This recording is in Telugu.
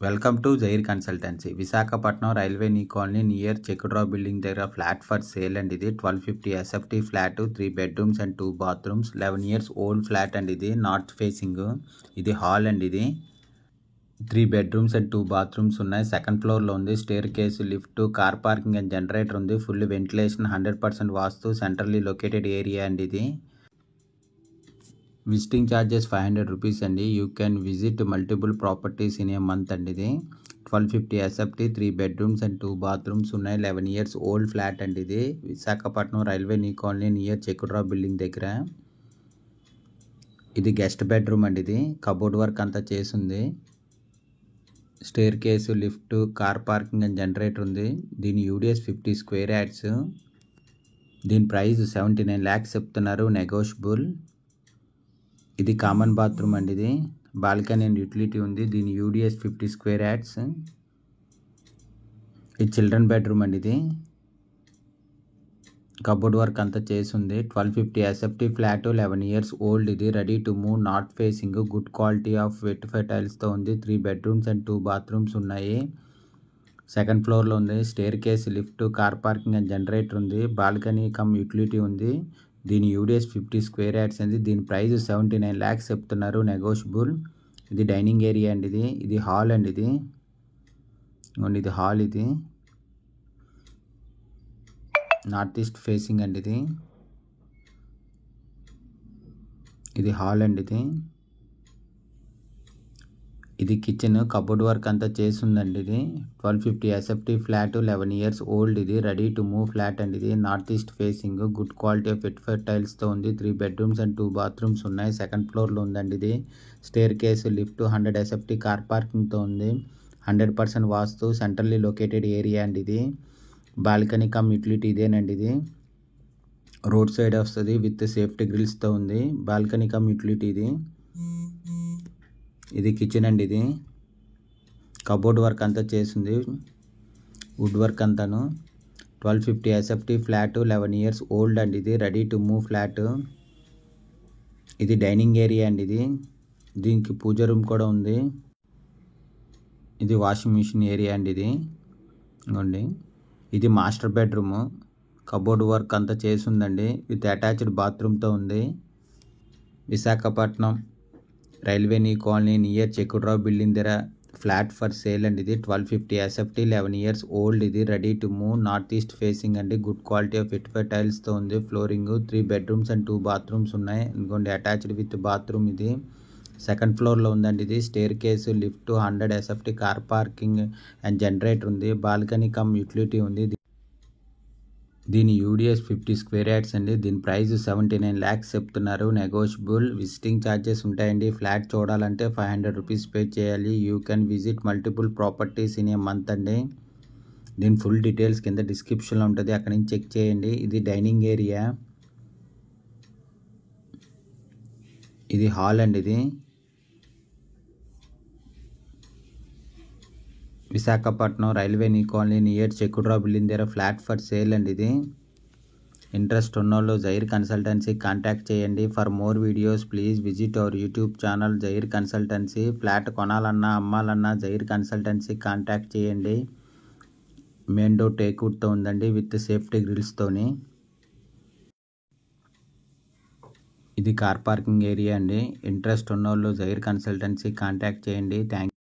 Welcome to Jair consultancy. Visakhapatnam railway new colony near చెక్కుడ్రావ్ బిల్డింగ్ దగ్గర ఫ్లాట్ ఫర్ సేల్ అండి. ఇది 1250 SFT flat, 3 bedrooms and 2 bathrooms, 11 years old flat అండి. ఇది నార్త్ ఫేసింగ్. ఇది హాల్ అండి. ఇది 3 బెడ్రూమ్స్ అండ్ 2 బాత్రూమ్స్ ఉన్నాయి. సెకండ్ ఫ్లోర్లో ఉంది. Staircase, lift, car parking and generator ఉంది. Full ventilation, 100% vastu, centrally located area అండి. ఇది విజిటింగ్ ఛార్జెస్ 500 రూపీస్ అండి. You can visit multiple properties in a month అండి. ఇది 1250 ఎస్ఎఫ్టీ, 3 బెడ్రూమ్స్ అండ్ 2 బాత్రూమ్స్ ఉన్నాయి. 11 years ఓల్డ్ ఫ్లాట్ అండి. ఇది Visakhapatnam railway new colony near చెక్కుడ్రావ్ బిల్డింగ్ దగ్గర. ఇది గెస్ట్ బెడ్రూమ్ అండి. ఇది కబోర్డ్ వర్క్ అంతా చేసింది. Staircase, lift, car parking and generator ఉంది. దీని యూడిఎస్ 50 square yards. దీని ప్రైస్ 79 lakhs చెప్తున్నారు, నెగోషియబుల్. ఇది కామన్ బాత్రూమ్ అండి. ఇది బాల్కనీ అండ్ యూటిలిటీ ఉంది. దీని యూడిఎస్ 50 square yards. ఇది చిల్డ్రన్ బెడ్రూమ్ అండి. ఇది కబోర్డ్ వర్క్ అంతా చేసింది. 1250 ఎస్ఎఫ్టీ ఫ్లాట్, 11 years ఓల్డ్. ఇది ready to move, north facing, good quality of vitrified టైల్స్తో ఉంది. 3 bedrooms అండ్ 2 bathrooms ఉన్నాయి. సెకండ్ ఫ్లోర్లో ఉంది. Staircase, lift, car parking and generator ఉంది. బాల్కనీ కమ్ యూటిలిటీ ఉంది. దీని యూడిఎస్ 50 square yards అండి. దీని ప్రైస్ 79 lakhs చెప్తున్నారు, నెగోషియబుల్. ఇది డైనింగ్ ఏరియా అండి. ఇది హాల్ అండి. ఇది హాల్. ఇది నార్త్ ఈస్ట్ ఫేసింగ్ అండి. ఇది హాల్ అండి. ఇది కిచెన్, కబోర్డ్ వర్క్ అంతా చేసిందండి. ఇది 1250 ఎస్ఎఫ్టీ ఫ్లాట్, 11 years ఓల్డ్. ఇది రెడీ టు మూవ్ ఫ్లాట్ అండి. ఇది north east facing, good quality of vitrified టైల్స్తో ఉంది. 3 bedrooms అండ్ 2 bathrooms ఉన్నాయి. సెకండ్ ఫ్లోర్లో ఉందండి. ఇది staircase, lift, 100 SFT car పార్కింగ్తో ఉంది. 100% వాస్తు, సెంట్రల్లీ లొకేటెడ్ ఏరియా అండి. ఇది బాల్కనీ కమ్ యూటిలిటీ ఇదేనండి. ఇది రోడ్ సైడ్ వస్తుంది విత్ సేఫ్టీ గ్రిల్స్తో ఉంది. బాల్కనీ కమ్ యూటిలిటీ ఇది కిచెన్ అండి. ఇది కబోర్డ్ వర్క్ అంతా చేసింది, వుడ్ వర్క్ అంతాను. 1250 ఎస్ఎఫ్టీ ఫ్లాట్, 11 years ఓల్డ్ అండి. ఇది రెడీ టు మూవ్ ఫ్లాట్. ఇది డైనింగ్ ఏరియా అండి. దీనికి పూజ రూమ్ కూడా ఉంది. ఇది వాషింగ్ మిషన్ ఏరియా అండి. ఇదిగోండి. ఇది మాస్టర్ బెడ్రూమ్, కబోర్డ్ వర్క్ అంతా చేసిందండి విత్ అటాచ్డ్ బాత్రూమ్తో ఉంది. Visakhapatnam railway new colony near చెక్కుడ్రావ్ బిల్డింగ్ దగ్గర ఫ్లాట్ ఫర్ సేల్ అండి. ఇది 1250 ఎస్ఎఫ్టీ, 11 years ఓల్డ్. ఇది ready to move, north east facing అండి. గుడ్ క్వాలిటీ ఆఫ్ వెటిఫైడ్ టైల్స్తో ఉంది. ఫ్లోరింగ్, 3 bedrooms అండ్ 2 bathrooms ఉన్నాయి. ఇంకోండి అటాచ్డ్ విత్ బాత్రూమ్. ఇది సెకండ్ ఫ్లోర్లో ఉందండి. ఇది staircase, lift, 100 SFT car parking and generator ఉంది. బాల్కనీ కమ్ యూటిలిటీ ఉంది. దీని యూడిఎస్ 50 square yards అండి. దీని ప్రైస్ 79 lakhs చెప్తున్నారు, నెగోషియబుల్. విజిటింగ్ ఛార్జెస్ ఉంటాయండి. ఫ్లాట్ చూడాలంటే 500 రూపీస్ పే చేయాలి. You can visit multiple properties in a month అండి. దీని ఫుల్ డీటెయిల్స్ కింద డిస్క్రిప్షన్లో ఉంటుంది, అక్కడి నుంచి చెక్ చేయండి. ఇది డైనింగ్ ఏరియా. ఇది హాల్ అండి. ఇది Visakhapatnam railway new colony near చెక్కుడ్రావ్ బిల్డింగ్ దగ్గర ఫ్లాట్ ఫర్ సేల్ అండి. ఇది ఇంట్రెస్ట్ ఉన్నోళ్ళు జైర్ కన్సల్టెన్సీ కాంటాక్ట్ చేయండి. For more videos please visit our YouTube channel Jair consultancy. Flat కొనాలన్నా అమ్మాలన్నా జైర్ కన్సల్టెన్సీ కాంటాక్ట్ చేయండి. మెయిన్ డోర్ టేక్వుడ్తో ఉందండి విత్ సేఫ్టీ గ్రిల్స్తోని. ఇది కార్ పార్కింగ్ ఏరియా అండి. ఇంట్రెస్ట్ ఉన్నోళ్ళు జైర్ కన్సల్టెన్సీ కాంటాక్ట్ చేయండి. థ్యాంక్